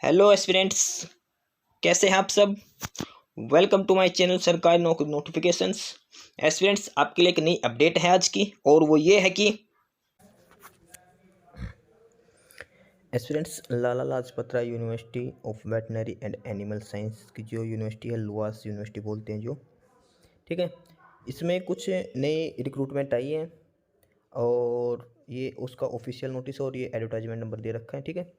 Hello aspirants, कैसे हैं आप सब। वेलकम टू माय चैनल सरकारी नौकरी नोटिफिकेशंस। एस्पिरेंट्स, आपके लिए एक नई अपडेट है आज की, और वो ये है कि aspirants Lala Lajpat Rai university of veterinary and animal science की जो यूनिवर्सिटी है, लुआस यूनिवर्सिटी बोलते हैं जो, ठीक है। इसमें कुछ नई रिक्रूटमेंट आई है और ये उसका ऑफिशियल नोटिस और ये एडवर्टाइजमेंट नंबर दे रखा है, ठीक है।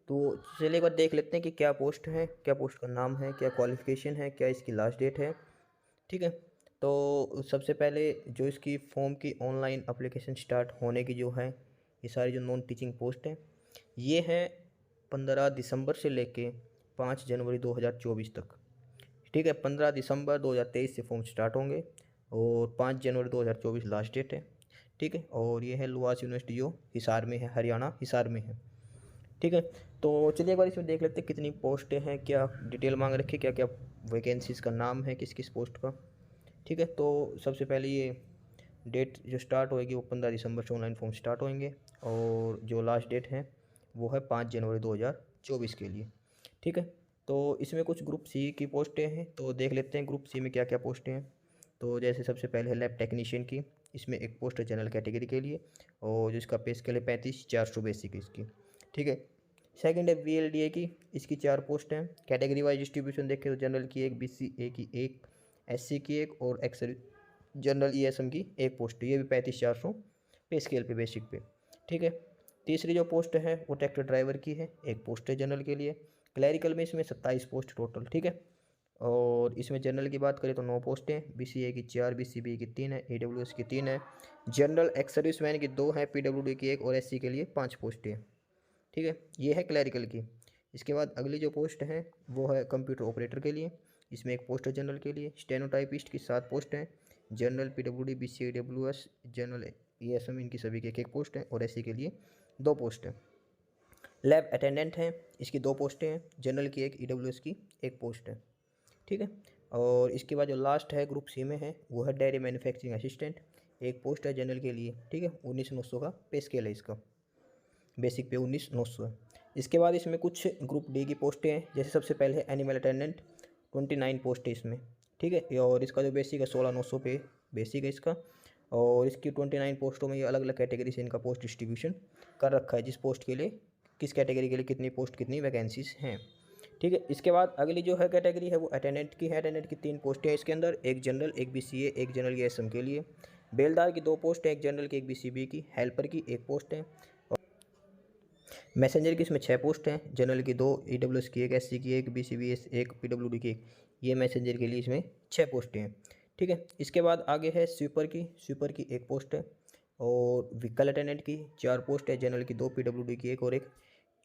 तो चलिए एक बार देख लेते हैं कि क्या पोस्ट है, क्या पोस्ट का नाम है, क्या क्वालिफिकेशन है, क्या इसकी लास्ट डेट है, ठीक है। तो सबसे पहले जो इसकी फॉर्म की ऑनलाइन अप्लीकेशन स्टार्ट होने की जो है, ये सारी जो नॉन टीचिंग पोस्ट हैं, ये है 15 दिसंबर से लेके 5 जनवरी 2024 तक, ठीक है। 15 दिसंबर 2023 से फॉर्म स्टार्ट होंगे और 5 जनवरी 2024 लास्ट डेट है, ठीक है। और ये है लुआस यूनिवर्सिटी जो हिसार में है, हरियाणा हिसार में है, ठीक है। तो चलिए एक बार इसमें देख लेते हैं कितनी पोस्टें हैं, क्या डिटेल मांग रखी है, क्या क्या वैकेंसीज़ का नाम है किस किस पोस्ट का, ठीक है। तो सबसे पहले ये डेट जो स्टार्ट होएगी वो 15 दिसंबर से ऑनलाइन फॉर्म स्टार्ट होंगे और जो लास्ट डेट है वो है 5 जनवरी 2024 के लिए, ठीक है। तो इसमें कुछ ग्रुप सी की पोस्टें हैं, तो देख लेते हैं ग्रुप सी में क्या क्या पोस्टें हैं। तो जैसे सबसे पहले है लैब टेक्नीशियन की, इसमें एक पोस्ट है जनरल कैटेगरी के लिए और जिसका पे स्केल है 35,400 बेसिक इसकी, ठीक है। सेकंड है VLDA की, इसकी 4 पोस्ट हैं। कैटेगरी वाइज डिस्ट्रीब्यूशन देखें तो जनरल की एक, BCA की एक, SC की एक और एक्स जनरल ESM की एक पोस्ट, ये भी 35,400 पे स्केल पे बेसिक पे, ठीक है। तीसरी जो पोस्ट है वो ट्रैक्टर ड्राइवर की है, एक पोस्ट है जनरल के लिए। क्लैरिकल में इसमें 27 पोस्ट टोटल, ठीक है। और इसमें जनरल की बात करें तो 9 पोस्टें, BCA की 4, BCB की 3 है, AWS की 3 है, जनरल एक्स सर्विसमैन की 2 है, PWD की एक और SC के लिए 5 पोस्टें, ठीक है। ये है क्लैरिकल की। इसके बाद अगली जो पोस्ट है वो है कंप्यूटर ऑपरेटर के लिए, इसमें एक पोस्ट है जनरल के लिए। स्टेनोटाइपिस्ट की 7 पोस्ट हैं, general PWD BCA AWS general ESM इनकी सभी की एक एक पोस्ट है और SC के लिए 2 पोस्ट हैं। लैब अटेंडेंट हैं, इसकी 2 पोस्टें हैं, जनरल की एक, EWS की एक पोस्ट है, ठीक है। और इसके बाद जो लास्ट है ग्रुप सी में है वो है डेयरी मैन्युफैक्चरिंग असिस्टेंट, एक पोस्ट है जनरल के लिए, ठीक है। 19,900 का पे स्केल है इसका, बेसिक पे 19,900 है। इसके बाद इसमें कुछ ग्रुप डी की पोस्टें हैं, जैसे सबसे पहले है एनिमल अटेंडेंट, 29 पोस्ट है इसमें, ठीक है। और इसका जो बेसिक है 16,900 पे बेसिक है इसका। और इसकी 29 पोस्टों में ये अलग अलग कैटेगरी से इनका पोस्ट डिस्ट्रीब्यूशन कर रखा है, जिस पोस्ट के लिए, किस कैटेगरी के लिए कितनी पोस्ट कितनी वैकेंसीज हैं, ठीक है। इसके बाद अगली जो है कैटेगरी है वो अटेंडेंट की है। अटेंडेंट की 3 पोस्टें हैं इसके अंदर, एक जनरल, एक BCA, एक जनरल ESM के लिए। बेलदार की 2 पोस्ट है, एक जनरल की एक BCB की। हेल्पर की एक पोस्ट है। मैसेंजर की इसमें 6 पोस्ट हैं, जनरल की 2, EWS की एक, SC की एक, BCB एक, PWD की एक। ये मैसेंजर के लिए इसमें 6 पोस्टें हैं, ठीक है। इसके बाद आगे है स्वीपर की, स्वीपर की एक पोस्ट है। और व्हीकल अटेंडेंट की 4 पोस्ट है, जनरल की 2, PWD की एक और एक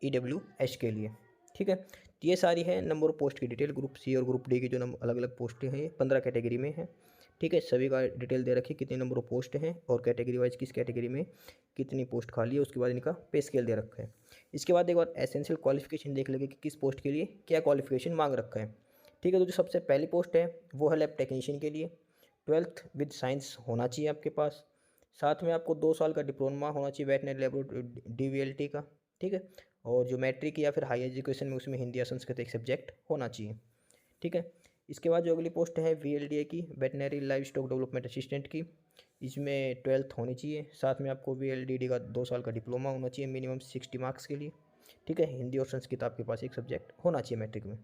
EWS के लिए, ठीक है। तो ये सारी है नंबर ऑफ पोस्ट की डिटेल। ग्रुप सी और ग्रुप डी की जो अलग अलग पोस्टें हैं, ये 15 कैटेगरी में है, ठीक है। सभी का डिटेल दे रखी, कितने नंबर ऑफ पोस्ट हैं और कैटेगरी वाइज किस कैटेगरी में कितनी पोस्ट खाली है, उसके बाद इनका पे स्केल दे रखा है। इसके बाद एक बार एसेंशियल क्वालिफिकेशन देख लेंगे कि किस पोस्ट के लिए क्या क्वालिफिकेशन मांग रखा है, ठीक है। तो जो सबसे पहली पोस्ट है वो है लैब टेक्नीशियन के लिए। 12th विद साइंस होना चाहिए आपके पास, साथ में आपको 2 साल का डिप्लोमा होना चाहिए वेटनरी लेबोरेटरी DVLT का, ठीक है। और जो मैट्रिक या फिर हाई एजुकेशन में उसमें हिंदी या संस्कृत एक सब्जेक्ट होना चाहिए, ठीक है। इसके बाद जो अगली पोस्ट है VLDA की, veterinary live stock development assistant की। इसमें 12th होनी चाहिए, साथ में आपको VLDD का 2 साल का डिप्लोमा होना चाहिए मिनिमम 60 मार्क्स के लिए, ठीक है। हिंदी और संस्कृत आपके पास एक सब्जेक्ट होना चाहिए मैट्रिक में,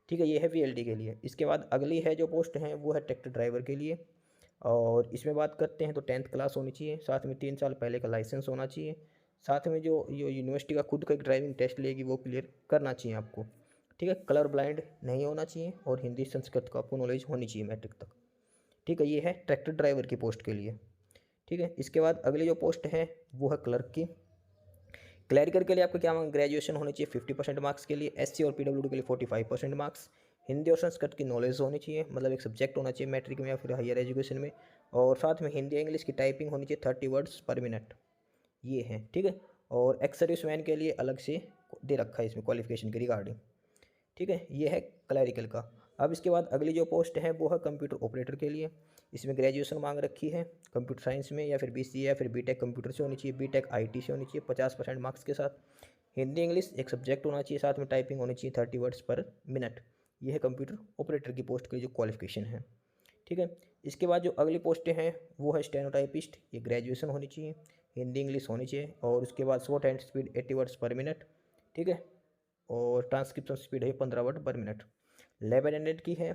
ठीक है। ये है VLD के लिए। इसके बाद अगली है जो पोस्ट है वो है ट्रैक्टर ड्राइवर के लिए। और इसमें बात करते हैं तो 10th क्लास होनी चाहिए, साथ में 3 साल पहले का लाइसेंस होना चाहिए, साथ में जो यूनिवर्सिटी का खुद का एक ड्राइविंग टेस्ट लेगी वो क्लियर करना चाहिए आपको, ठीक है। कलर ब्लाइंड नहीं होना चाहिए और हिंदी संस्कृत को आपको नॉलेज होनी चाहिए मैट्रिक तक, ठीक है। ये है ट्रैक्टर ड्राइवर की पोस्ट के लिए, ठीक है। इसके बाद अगली जो पोस्ट है वो है क्लर्क की। क्लैरिकल के लिए आपको क्या ग्रेजुएशन होनी चाहिए 50% मार्क्स के लिए, SC और PWD के लिए 45% मार्क्स। हिंदी और संस्कृत की नॉलेज होनी चाहिए, मतलब एक सब्जेक्ट होना चाहिए मैट्रिक में या फिर हायर एजुकेशन में। और साथ में हिंदी इंग्लिश की टाइपिंग होनी चाहिए 30 वर्ड्स पर मिनट, ये है, ठीक है। और एक्स सर्विसमैन के लिए अलग से दे रखा है इसमें क्वालिफिकेशन के रिगार्डिंग, ठीक है। ये है क्लैरिकल का। अब इसके बाद अगली जो पोस्ट है वो है कंप्यूटर ऑपरेटर के लिए। इसमें ग्रेजुएशन मांग रखी है कंप्यूटर साइंस में या फिर BCA या फिर BTech कंप्यूटर से होनी चाहिए, BTech IT से होनी चाहिए 50% मार्क्स के साथ। हिंदी इंग्लिश एक सब्जेक्ट होना चाहिए, साथ में टाइपिंग होनी चाहिए 30 वर्ड्स पर मिनट। ये है कंप्यूटर ऑपरेटर की पोस्ट के लिए जो क्वालिफिकेशन है। ठीक है, इसके बाद जो अगली पोस्टें हैं वो है स्टेनोटाइपिस्ट, ये ग्रेजुएशन होनी चाहिए, हिंदी इंग्लिश होनी चाहिए, और उसके बाद शॉर्ट हैंड स्पीड 80 वर्ड्स पर मिनट। ठीक है, और ट्रांसक्रिप्शन स्पीड है 15 वर्ड पर मिनट। लैब अटेंडेंट की है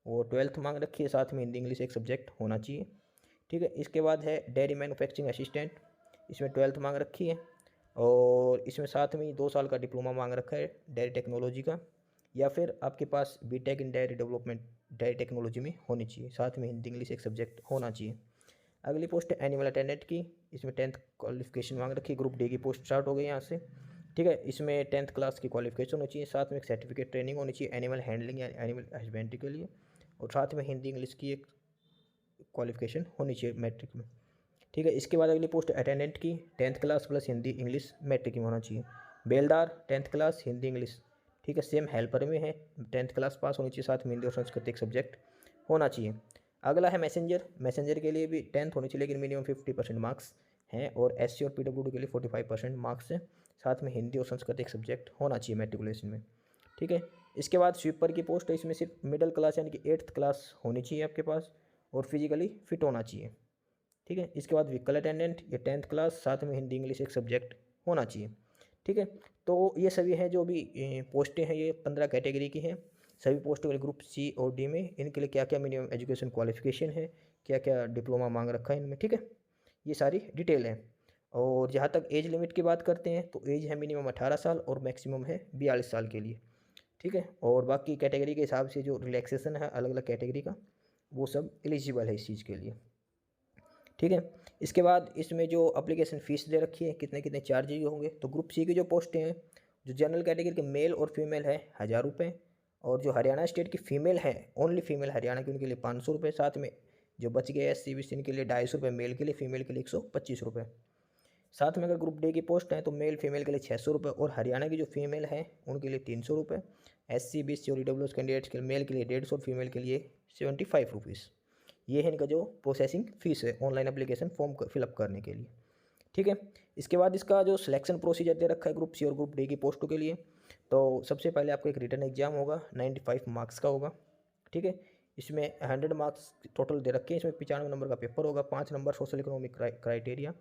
वो 12th मांग रखी है, साथ में हिंदी इंग्लिश एक सब्जेक्ट होना चाहिए। ठीक है, इसके बाद है डेयरी मैन्युफैक्चरिंग असिस्टेंट, इसमें 12th मांग रखी है, और इसमें साथ में 2 साल का डिप्लोमा मांग रखा है डेयरी टेक्नोलॉजी का, या फिर आपके पास बीटेक इन डेयरी डेवलपमेंट डेयरी टेक्नोलॉजी में होनी चाहिए, साथ में हिंदी इंग्लिश एक सब्जेक्ट होना चाहिए। अगली पोस्ट है एनिमल अटेंडेंट की, इसमें 10th क्वालिफिकेशन मांग रखी है, ग्रुप डी की पोस्ट स्टार्ट हो गई यहाँ से। ठीक है, इसमें 10th क्लास की क्वालिफिकेशन होनी चाहिए, साथ में एक सर्टिफिकेट ट्रेनिंग होनी चाहिए एनिमल हैंडलिंग या एनिमल हस्बेंड्री के लिए, और साथ में हिंदी इंग्लिश की एक क्वालिफिकेशन होनी चाहिए मैट्रिक में। ठीक है, इसके बाद अगली पोस्ट अटेंडेंट की 10th class plus Hindi English matric में होना चाहिए। बेलदार 10th क्लास हिंदी इंग्लिश। ठीक है, सेम हेल्पर में है 10th क्लास पास होनी चाहिए, साथ में हिंदी और संस्कृत एक सब्जेक्ट होना चाहिए। अगला है मैसेंजर, मैसेंजर के लिए भी 10th होनी चाहिए, लेकिन मिनिमम 50% मार्क्स हैं, और SC और PWD के लिए 45% मार्क्स हैं, साथ में हिंदी और संस्कृत एक सब्जेक्ट होना चाहिए मैट्रिकुलेशन में। ठीक है, इसके बाद स्वीपर की पोस्ट है, इसमें सिर्फ मिडिल क्लास यानी कि 8th क्लास होनी चाहिए आपके पास, और फिजिकली फिट होना चाहिए। ठीक है, इसके बाद व्हीकल अटेंडेंट, ये 10th क्लास, साथ में हिंदी इंग्लिश एक सब्जेक्ट होना चाहिए। ठीक है, तो ये सभी हैं जो भी पोस्टें हैं, ये 15 कैटेगरी की हैं। सभी पोस्टों के लिए ग्रुप C और D में इनके लिए क्या क्या मिनिमम एजुकेशन क्वालिफिकेशन है, क्या क्या डिप्लोमा मांग रखा है इनमें। ठीक है, ये सारी डिटेल है। और जहाँ तक एज लिमिट की बात करते हैं तो एज है मिनिमम 18 साल और मैक्सिमम है 42 साल के लिए। ठीक है, और बाकी कैटेगरी के हिसाब से जो रिलैक्सेशन है अलग अलग कैटेगरी का, वो सब एलिजिबल है इस चीज़ के लिए। ठीक है, इसके बाद इसमें जो अप्लीकेशन फ़ीस दे रखी है, कितने कितने चार्जेज होंगे, तो ग्रुप C की जो पोस्टें हैं, जो जनरल कैटेगरी के मेल और फीमेल है 1000 रुपये, और जो हरियाणा स्टेट की फ़ीमेल है, ओनली फीमेल हरियाणा की, उनके लिए 500 रुपये, साथ में जो बच गए SC BC इनके लिए 250 रुपये मेल के लिए, फीमेल के लिए 125 रुपये। साथ में अगर ग्रुप D की पोस्ट है तो मेल फीमेल के लिए 600 रुपये, और हरियाणा की जो फीमेल है उनके लिए 300 रुपये, SC BC और EWS कैंडिडेट्स के लिए मेल के लिए 150 और फीमेल के लिए 75 रुपीज़। ये है इनका जो प्रोसेसिंग फ़ीस है ऑनलाइन एप्लीकेशन फॉर्म फिलअप करने के लिए। ठीक है, इसके बाद इसका जो सिलेक्शन प्रोसीजर दे रखा है ग्रुप C और ग्रुप D की पोस्टों के लिए, तो सबसे पहले आपको एक रिटन एग्जाम होगा 95 मार्क्स का होगा। ठीक है, इसमें 100 मार्क्स टोटल दे रखे हैं, इसमें 95 नंबर का पेपर होगा, 5 नंबर सोशल इकोनॉमिक क्राइटेरिया,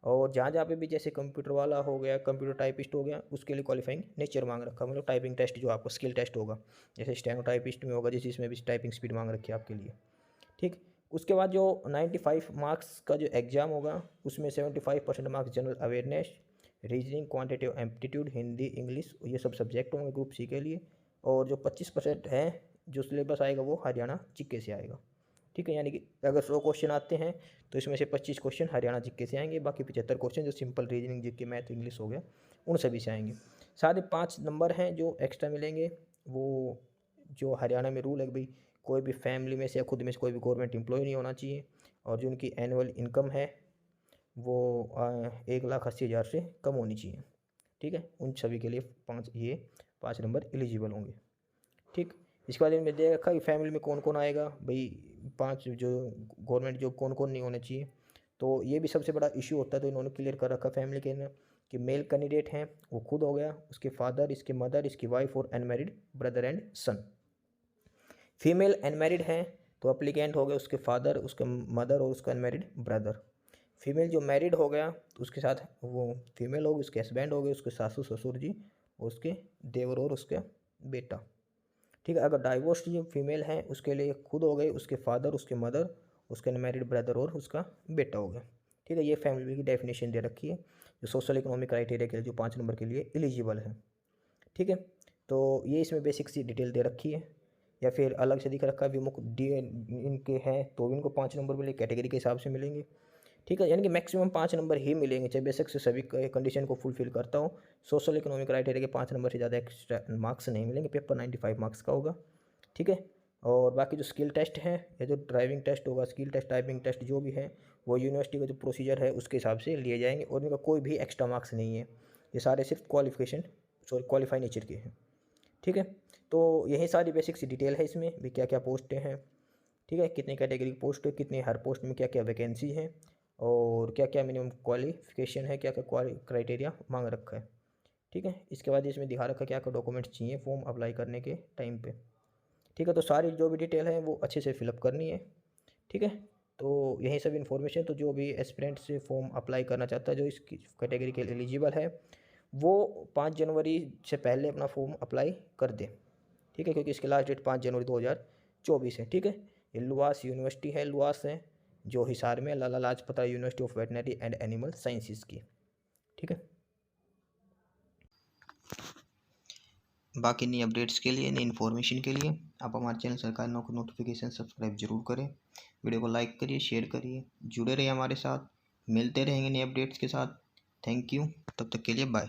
और जहाँ जहाँ पे भी जैसे कंप्यूटर वाला हो गया, कंप्यूटर टाइपिस्ट हो गया, उसके लिए क्वालिफाइंग नेचर मांग रखा, मतलब टाइपिंग टेस्ट जो आपको स्किल टेस्ट होगा, जैसे स्टेनो टाइपिस्ट में होगा, जैसे इसमें भी टाइपिंग स्पीड मांग रखी है आपके लिए। ठीक, उसके बाद जो 95 मार्क्स का जो एग्ज़ाम होगा उसमें 75% marks general awareness, reasoning, quantitative aptitude, Hindi English, ये सब सब्जेक्ट होंगे ग्रुप C के लिए, और जो 25% है जो सिलेबस आएगा वो हरियाणा जीके से आएगा। ठीक है, यानी कि अगर 100 क्वेश्चन आते हैं तो इसमें से 25 क्वेश्चन हरियाणा जीके से आएंगे, बाकी 75 क्वेश्चन जो simple reasoning GK math English हो गया उन सभी से आएंगे। साथ ही 5 नंबर हैं जो एक्स्ट्रा मिलेंगे, वो जो हरियाणा में रूल है कि भाई कोई भी फैमिली में से या खुद में से कोई भी गवर्नमेंट एम्प्लॉय नहीं होना चाहिए, और जो उनकी एनुअल इनकम है वो 1,80,000 से कम होनी चाहिए। ठीक है, उन सभी के लिए 5 नंबर एलिजिबल होंगे। ठीक, इसके बाद इनमें दे रखा कि फैमिली में कौन कौन आएगा, भाई 5 जो गवर्नमेंट जॉब कौन कौन नहीं होने चाहिए, तो ये भी सबसे बड़ा इशू होता है, तो इन्होंने क्लियर कर रखा फैमिली के अंदर कि मेल कैंडिडेट हैं वो खुद हो गया, उसके फादर, इसके मदर, इसकी वाइफ और unmarried brother and son. Female unmarried हैं तो अप्लीकेंट हो गए उसके फादर, उसके मदर और उसका अनमैरिड ब्रदर। फीमेल जो मैरिड हो गया तो उसके साथ वो फीमेल होगी, उसके हस्बैंड हो गए, उसके सासू ससुर जी, उसके देवर और उसका बेटा। ठीक है, अगर डाइवोर्स जो फीमेल हैं उसके लिए खुद हो गए, उसके फादर, उसके मदर, उसके अनमैरिड ब्रदर और उसका बेटा हो गया। ठीक है, ये फैमिली की डेफिनेशन दे रखी है जो सोशल इकोनॉमिक क्राइटेरिया के लिए जो 5 नंबर के लिए एलिजिबल है। ठीक है, तो ये इसमें बेसिक सी डिटेल दे रखी है, या फिर अलग से दिख रखा है विमुख डी इनके हैं तो भी इनको 5 नंबर मिले, कैटेगरी के हिसाब से मिलेंगे। ठीक है, यानी कि मैक्सिमम 5 नंबर ही मिलेंगे, चाहे बेसिक से सभी कंडीशन को फुलफिल करता हो। सोशल इकोनॉमिक क्राइटेरिया के 5 नंबर से ज़्यादा एक्स्ट्रा मार्क्स नहीं मिलेंगे, पेपर 95 मार्क्स का होगा। ठीक है, और बाकी जो स्किल टेस्ट है या जो ड्राइविंग टेस्ट होगा, स्किल टेस्ट, टाइपिंग टेस्ट जो भी है वो यूनिवर्सिटी का जो प्रोसीजर है उसके हिसाब से लिए जाएंगे, और इनका कोई भी एक्स्ट्रा मार्क्स नहीं है, ये सारे सिर्फ क्वालिफाई नेचर के हैं। ठीक है, तो यही सारी बेसिक सी डिटेल है इसमें भी, क्या क्या पोस्टें हैं। ठीक है, कितनी कैटेगरी की पोस्ट है, कितने हर पोस्ट में क्या क्या वैकेंसी है, और क्या क्या मिनिमम क्वालिफिकेशन है, क्या क्या क्राइटेरिया मांग रखा है। ठीक है। इसके बाद इसमें दिखा रखा क्या क्या डॉक्यूमेंट्स चाहिए फॉर्म अप्लाई करने के टाइम पे। ठीक है, तो सारी जो भी डिटेल है वो अच्छे से फिलअप करनी है। ठीक है, तो यही सब इन्फॉर्मेशन, तो जो भी एस्पिरेंट से फॉर्म अप्लाई करना चाहता है, जो इस कैटेगरी के एलिजिबल है, वो 5 जनवरी से पहले अपना फॉर्म अप्लाई कर दे। ठीक है, क्योंकि इसकी लास्ट डेट 5 जनवरी 2024 है। ठीक है, ये लुआस यूनिवर्सिटी है, लुआस है जो हिसार में, Lala Lajpat Rai university of veterinary and animal sciences की। ठीक है, बाकी नई अपडेट्स के लिए, नई इन्फॉर्मेशन के लिए आप हमारे चैनल सरकारी नौकरी नोटिफिकेशन सब्सक्राइब जरूर करें। वीडियो को लाइक करिए, शेयर करिए, जुड़े रहिए हमारे साथ। मिलते रहेंगे नए अपडेट्स के साथ। थैंक यू, तब तक के लिए बाय।